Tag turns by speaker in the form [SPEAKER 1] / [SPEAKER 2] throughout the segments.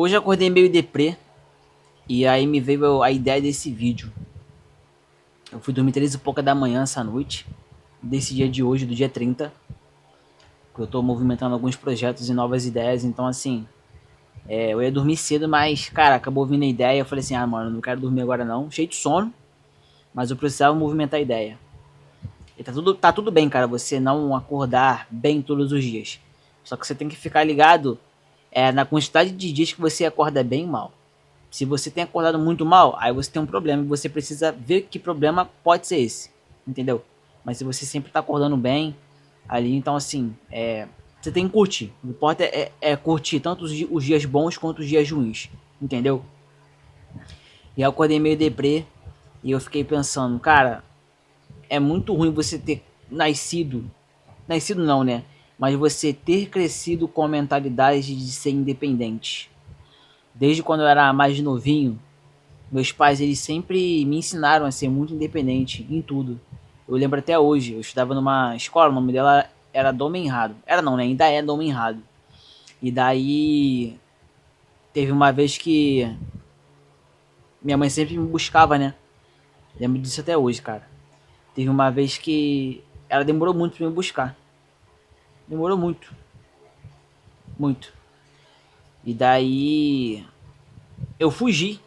[SPEAKER 1] Hoje eu acordei meio deprê e aí me veio a ideia desse vídeo. Eu fui dormir 3 e pouca da manhã essa noite, desse dia de hoje, do dia 30, que eu tô movimentando alguns projetos e novas ideias, então assim, eu ia dormir cedo, mas, cara, acabou vindo a ideia, eu falei assim, mano, não quero dormir agora não, cheio de sono, mas eu precisava movimentar a ideia. E tá tudo bem, cara, você não acordar bem todos os dias. Só que você tem que ficar ligado na quantidade de dias que você acorda bem e mal. Se você tem acordado muito mal, aí você tem um problema e você precisa ver que problema pode ser esse, entendeu? Mas se você sempre tá acordando bem ali, então assim, você tem que curtir. O que importa é curtir tanto os dias bons quanto os dias ruins, entendeu? E eu acordei meio deprê e eu fiquei pensando, cara, é muito ruim você ter nascido não, né? Mas você ter crescido com a mentalidade de ser independente. Desde quando eu era mais novinho, meus pais, eles sempre me ensinaram a ser muito independente em tudo. Eu lembro até hoje, eu estudava numa escola, o nome dela era Dom Enrado. Era não, né? Ainda é Dom Enrado. E daí teve uma vez que minha mãe sempre me buscava, né? Lembro disso até hoje, cara. Teve uma vez que ela demorou muito pra me buscar. Demorou muito, muito. E daí eu fugi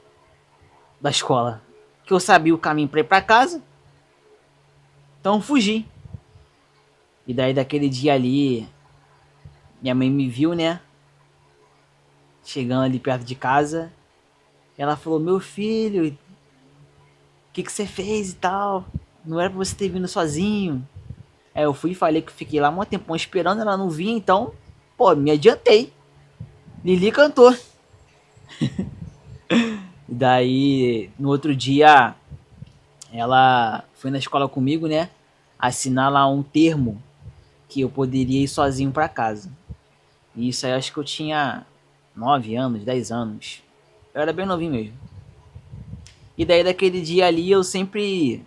[SPEAKER 1] da escola. Que eu sabia o caminho pra ir pra casa, então eu fugi. E daí daquele dia ali, minha mãe me viu, né? Chegando ali perto de casa, ela falou: Meu filho, o que você fez e tal? Não era pra você ter vindo sozinho. Aí eu fui e falei que fiquei lá um tempão esperando, ela não vinha, então, pô, me adiantei. Lili cantou. E daí, no outro dia, ela foi na escola comigo, né? Assinar lá um termo que eu poderia ir sozinho pra casa. E isso aí, acho que eu tinha 9 anos, 10 anos. Eu era bem novinho mesmo. E daí, daquele dia ali, eu sempre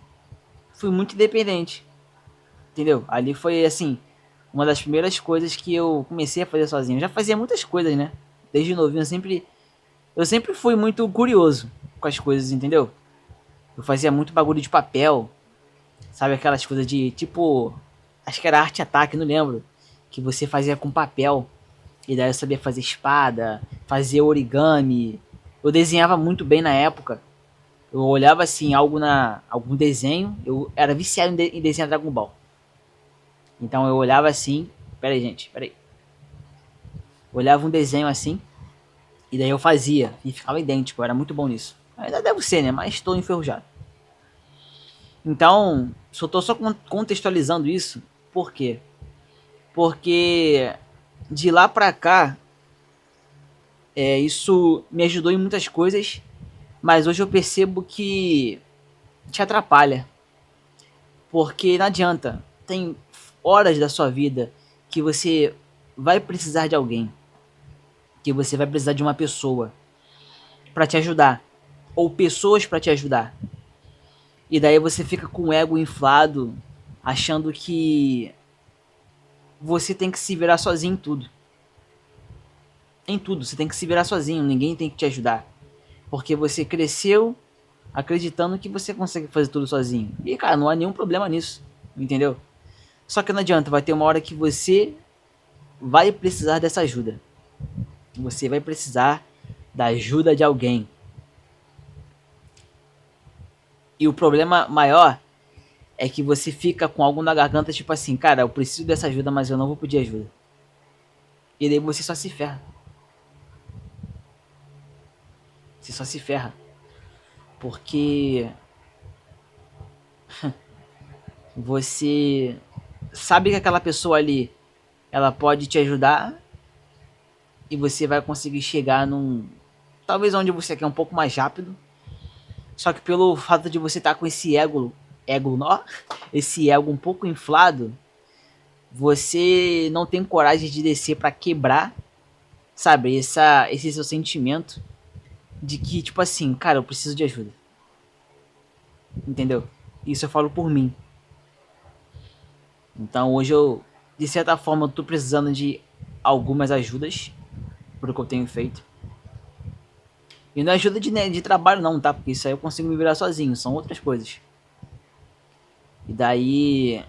[SPEAKER 1] fui muito independente. Entendeu? Ali foi, assim, uma das primeiras coisas que eu comecei a fazer sozinho. Eu já fazia muitas coisas, né? Desde novinho eu sempre fui muito curioso com as coisas, entendeu? Eu fazia muito bagulho de papel, sabe aquelas coisas de tipo, acho que era arte ataque, não lembro, que você fazia com papel. E daí eu sabia fazer espada, fazer origami. Eu desenhava muito bem na época. Eu olhava assim algum desenho, eu era viciado em desenhar Dragon Ball. Então eu olhava assim, pera aí, gente, pera aí. Olhava um desenho assim, e daí eu fazia, e ficava idêntico, eu era muito bom nisso. Ainda devo ser, né? Mas estou enferrujado. Então, só tô só contextualizando isso, por quê? Porque de lá pra cá, isso me ajudou em muitas coisas, mas hoje eu percebo que te atrapalha. Porque não adianta, tem horas da sua vida que você vai precisar de alguém, que você vai precisar de uma pessoa para te ajudar, ou pessoas para te ajudar. E daí você fica com o ego inflado, achando que você tem que se virar sozinho em tudo. Em tudo, você tem que se virar sozinho, ninguém tem que te ajudar. Porque você cresceu acreditando que você consegue fazer tudo sozinho. E cara, não há nenhum problema nisso, entendeu? Só que não adianta, vai ter uma hora que você vai precisar dessa ajuda. Você vai precisar da ajuda de alguém. E o problema maior é que você fica com algo na garganta, tipo assim, cara, eu preciso dessa ajuda, mas eu não vou pedir ajuda. E daí você só se ferra. Você só se ferra. Porque você sabe que aquela pessoa ali, ela pode te ajudar e você vai conseguir chegar num. Talvez onde você quer um pouco mais rápido. Só que pelo fato de você estar com esse ego, nó, esse ego um pouco inflado, você não tem coragem de descer para quebrar, sabe, esse seu sentimento de que, tipo assim, cara, eu preciso de ajuda. Entendeu? Isso eu falo por mim. Então hoje eu, de certa forma, eu tô precisando de algumas ajudas pro que eu tenho feito. E não é ajuda de trabalho não, tá? Porque isso aí eu consigo me virar sozinho, são outras coisas. E daí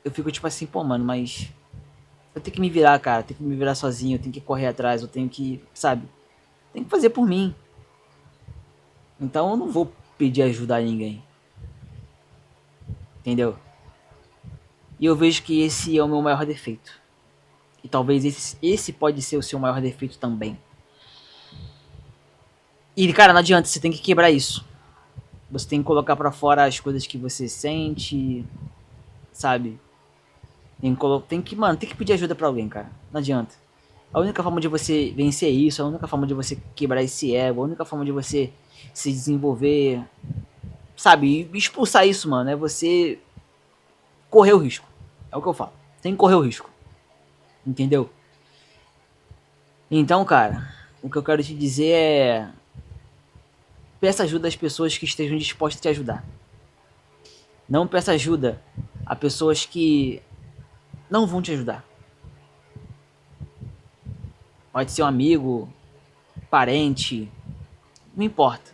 [SPEAKER 1] eu fico tipo assim, pô, mano, mas eu tenho que me virar, cara, eu tenho que me virar sozinho, eu tenho que correr atrás, eu tenho que, sabe? Tem que fazer por mim. Então eu não vou pedir ajuda a ninguém, entendeu? E eu vejo que esse é o meu maior defeito. E talvez esse pode ser o seu maior defeito também. E, cara, não adianta, você tem que quebrar isso. Você tem que colocar pra fora as coisas que você sente, sabe? Mano, tem que pedir ajuda pra alguém, cara. Não adianta. A única forma de você vencer isso, a única forma de você quebrar esse ego, a única forma de você se desenvolver, sabe? E expulsar isso, mano, é você correr o risco. É o que eu falo. Tem que correr o risco. Entendeu? Então, cara, o que eu quero te dizer é: peça ajuda às pessoas que estejam dispostas a te ajudar. Não peça ajuda a pessoas que não vão te ajudar. Pode ser um amigo, parente, não importa.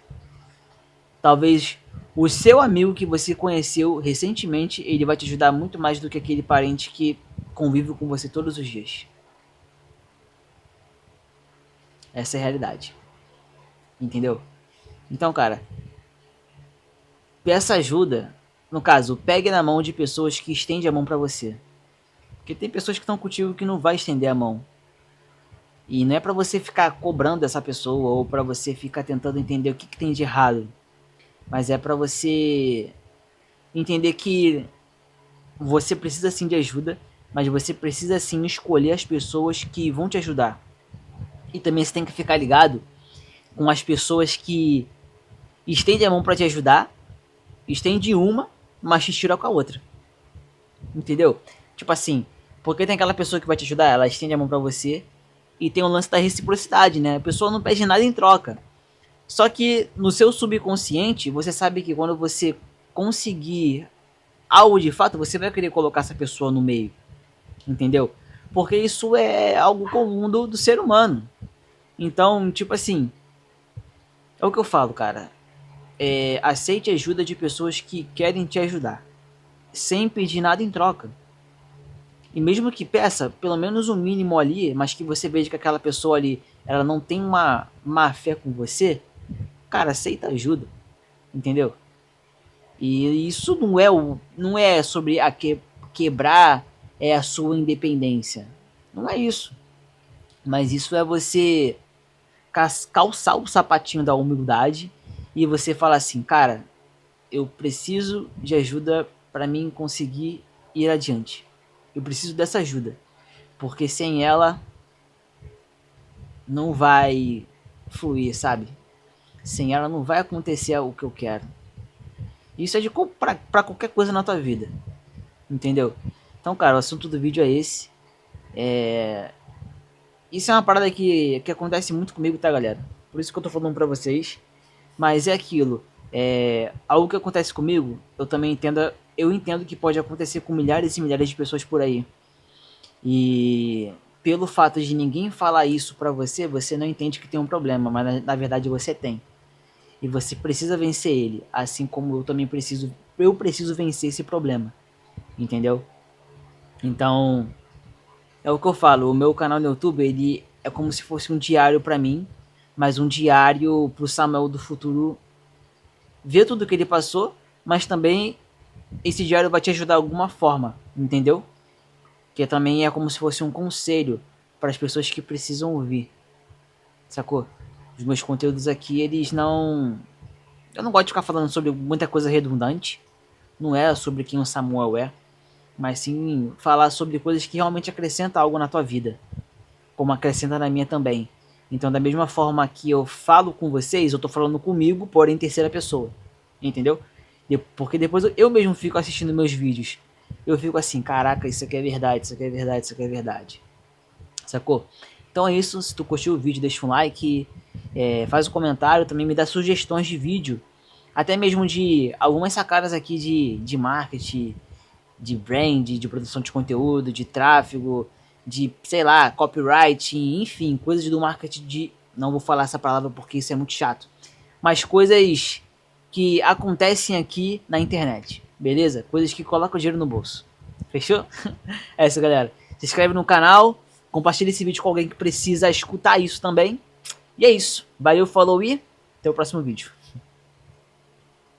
[SPEAKER 1] Talvez o seu amigo que você conheceu recentemente, ele vai te ajudar muito mais do que aquele parente que convive com você todos os dias. Essa é a realidade. Entendeu? Então, cara, peça ajuda. No caso, pegue na mão de pessoas que estendem a mão pra você. Porque tem pessoas que estão contigo que não vai estender a mão. E não é pra você ficar cobrando essa pessoa ou pra você ficar tentando entender o que tem de errado. Mas é pra você entender que você precisa sim de ajuda, mas você precisa sim escolher as pessoas que vão te ajudar. E também você tem que ficar ligado com as pessoas que estendem a mão pra te ajudar, estende uma, mas te tira com a outra. Entendeu? Tipo assim, porque tem aquela pessoa que vai te ajudar, ela estende a mão pra você, e tem o lance da reciprocidade, né? A pessoa não pede nada em troca. Só que no seu subconsciente, você sabe que quando você conseguir algo de fato, você vai querer colocar essa pessoa no meio. Entendeu? Porque isso é algo comum do ser humano. Então, tipo assim, é o que eu falo, cara. Aceite ajuda de pessoas que querem te ajudar, sem pedir nada em troca. E mesmo que peça pelo menos o mínimo ali, mas que você veja que aquela pessoa ali, ela não tem uma má fé com você, cara, aceita ajuda, entendeu? E isso não é sobre quebrar a sua independência. Não é isso. Mas isso é você calçar o sapatinho da humildade e você falar assim, cara, eu preciso de ajuda para mim conseguir ir adiante. Eu preciso dessa ajuda, porque sem ela não vai fluir, sabe? Sem ela não vai acontecer o que eu quero. Isso é de pra qualquer coisa na tua vida, entendeu? Então, cara, o assunto do vídeo é esse. Isso é uma parada que acontece muito comigo, tá, galera? Por isso que eu tô falando pra vocês. Mas é aquilo. Algo que acontece comigo, eu entendo que pode acontecer com milhares e milhares de pessoas por aí. E pelo fato de ninguém falar isso pra você, você não entende que tem um problema, mas na verdade você tem. E você precisa vencer ele, assim como eu preciso vencer esse problema, entendeu? Então, é o que eu falo, o meu canal no YouTube, ele é como se fosse um diário pra mim, mas um diário pro Samuel do futuro ver tudo que ele passou, mas também esse diário vai te ajudar de alguma forma, entendeu? Que também é como se fosse um conselho para as pessoas que precisam ouvir, sacou? Os meus conteúdos aqui, eles não... Eu não gosto de ficar falando sobre muita coisa redundante, não é sobre quem o Samuel é, mas sim falar sobre coisas que realmente acrescentam algo na tua vida, como acrescenta na minha também. Então, da mesma forma que eu falo com vocês, eu tô falando comigo, porém em terceira pessoa, entendeu? Porque depois eu mesmo fico assistindo meus vídeos. Eu fico assim, caraca, isso aqui é verdade, isso aqui é verdade, isso aqui é verdade. Sacou? Então é isso, se tu curtiu o vídeo, deixa um like, faz um comentário, também me dá sugestões de vídeo, até mesmo de algumas sacadas aqui de marketing, de brand, de produção de conteúdo, de tráfego, de, sei lá, copyright, enfim, coisas do marketing Não vou falar essa palavra porque isso é muito chato. Mas coisas que acontecem aqui na internet, beleza? Coisas que colocam dinheiro no bolso. Fechou? É isso, galera. Se inscreve no canal, compartilha esse vídeo com alguém que precisa escutar isso também. E é isso. Valeu, falou e até o próximo vídeo.